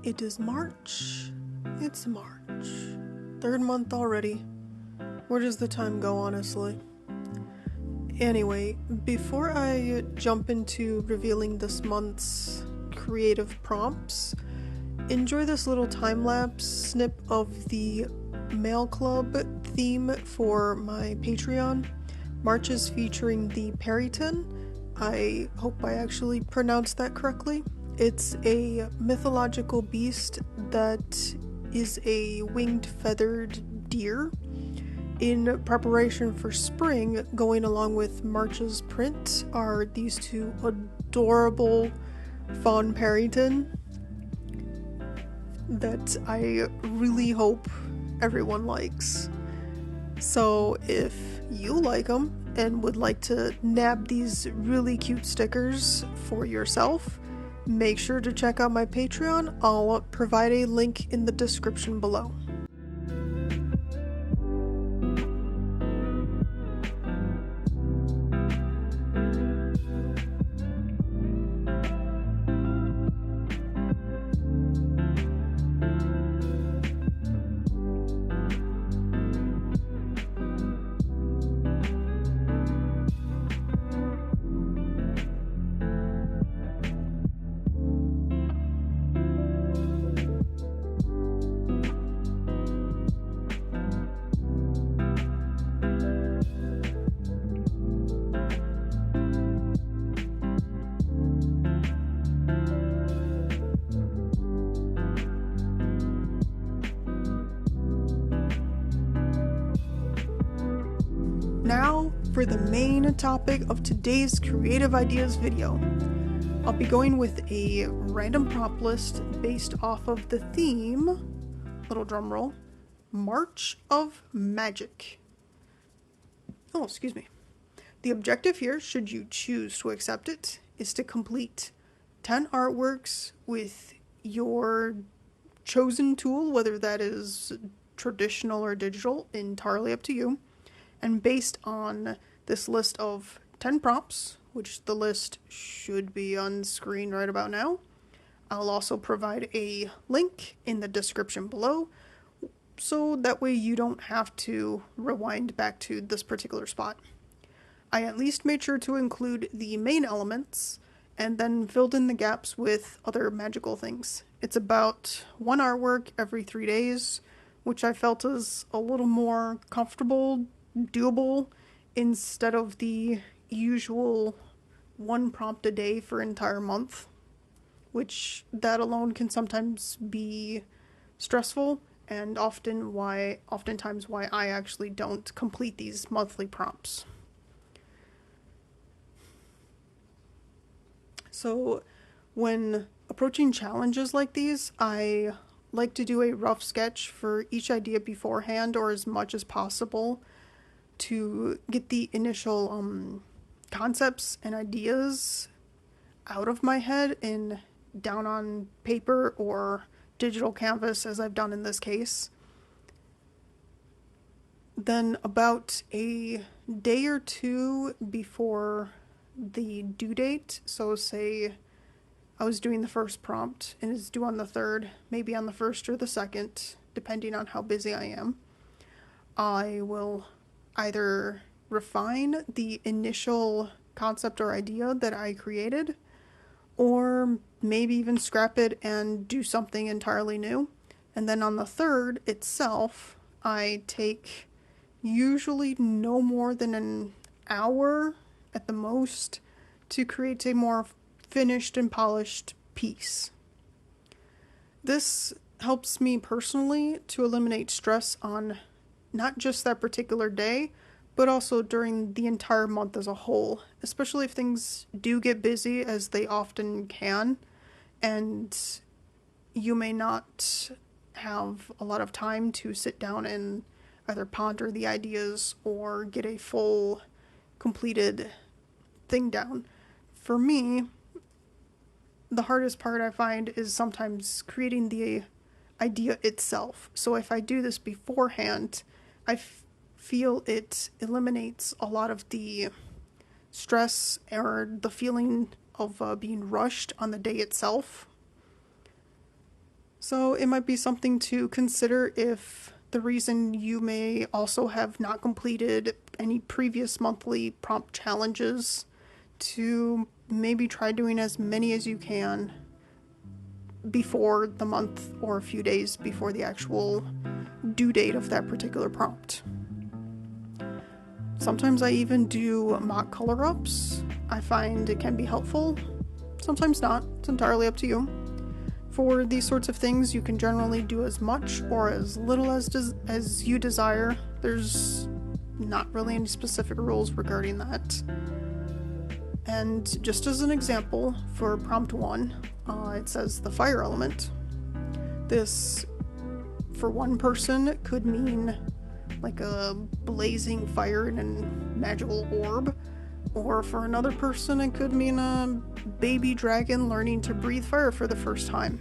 It is March. It's March. Third month already. Where does the time go, honestly? Anyway, before I jump into revealing this month's creative prompts, enjoy this little time-lapse snip of the Mail Club theme for my Patreon. March is featuring the Periton. I hope I actually pronounced that correctly. It's a mythological beast that is a winged feathered deer. In preparation for spring, going along with March's print are these two adorable fawn Periton that I really hope everyone likes. So if you like them and would like to nab these really cute stickers for yourself, make sure to check out my Patreon. I'll provide a link in the description below. Now for the main topic of today's creative ideas video. I'll be going with a random prompt list based off of the theme, little drum roll, March of Magic. Oh, excuse me. The objective here, should you choose to accept it, is to complete 10 artworks with your chosen tool, whether that is traditional or digital, entirely up to you. And based on this list of 10 prompts, which the list should be on screen right about now, I'll also provide a link in the description below, so that way you don't have to rewind back to this particular spot. I at least made sure to include the main elements, and then filled in the gaps with other magical things. It's about one artwork every 3 days, which I felt is a little more comfortable, doable, instead of the usual one prompt a day for an entire month, which that alone can sometimes be stressful, and oftentimes why I actually don't complete these monthly prompts. So when approaching challenges like these, I like to do a rough sketch for each idea beforehand, or as much as possible, to get the initial concepts and ideas out of my head and down on paper or digital canvas, as I've done in this case. Then about a day or two before the due date, so say I was doing the first prompt and it's due on the 3rd, maybe on the 1st or the 2nd, depending on how busy I am, I will either refine the initial concept or idea that I created, or maybe even scrap it and do something entirely new. And then on the 3rd itself, I take usually no more than an hour at the most to create a more finished and polished piece. This helps me personally to eliminate stress on not just that particular day, but also during the entire month as a whole, especially if things do get busy, as they often can, and you may not have a lot of time to sit down and either ponder the ideas or get a full completed thing down. For me, the hardest part I find is sometimes creating the idea itself. So if I do this beforehand, I feel it eliminates a lot of the stress or the feeling of being rushed on the day itself. So it might be something to consider if the reason you may also have not completed any previous monthly prompt challenges, to maybe try doing as many as you can before the month or a few days before the actual due date of that particular prompt. Sometimes I even do mock color ups. I find it can be helpful. Sometimes not. It's entirely up to you. For these sorts of things, you can generally do as much or as little as you desire. There's not really any specific rules regarding that. And just as an example, for prompt 1, it says the fire element. This, for one person, could mean like a blazing fire in a magical orb, or for another person it could mean a baby dragon learning to breathe fire for the first time.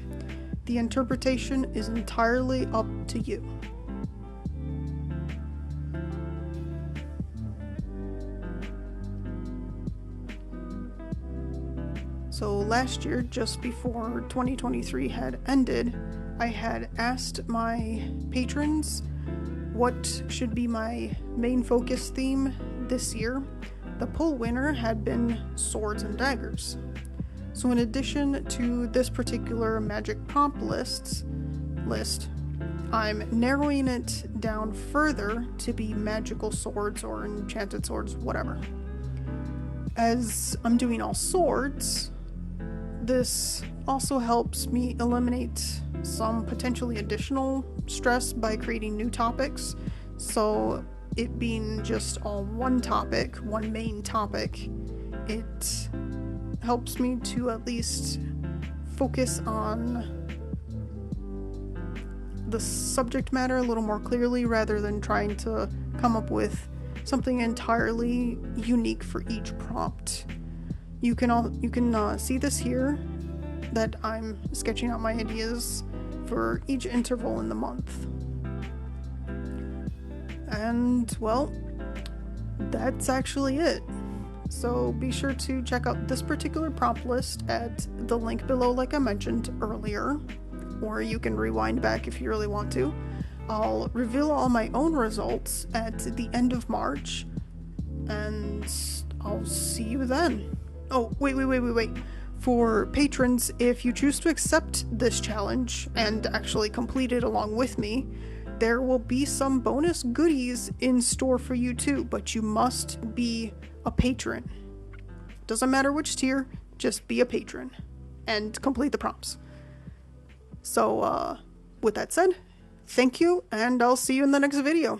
The interpretation is entirely up to you. So last year, just before 2023 had ended, I had asked my patrons what should be my main focus theme this year. The poll winner had been swords and daggers. So in addition to this particular magic prompt list, I'm narrowing it down further to be magical swords or enchanted swords, whatever. As I'm doing all swords, this also helps me eliminate some potentially additional stress by creating new topics. So it being just all one topic, one main topic, it helps me to at least focus on the subject matter a little more clearly rather than trying to come up with something entirely unique for each prompt. You can see this here, that I'm sketching out my ideas for each interval in the month. And, well, that's actually it. So be sure to check out this particular prompt list at the link below like I mentioned earlier, or you can rewind back if you really want to. I'll reveal all my own results at the end of March, and I'll see you then. Oh, wait. For patrons, if you choose to accept this challenge and actually complete it along with me, there will be some bonus goodies in store for you too, but you must be a patron. Doesn't matter which tier, just be a patron and complete the prompts. So, with that said, thank you, and I'll see you in the next video.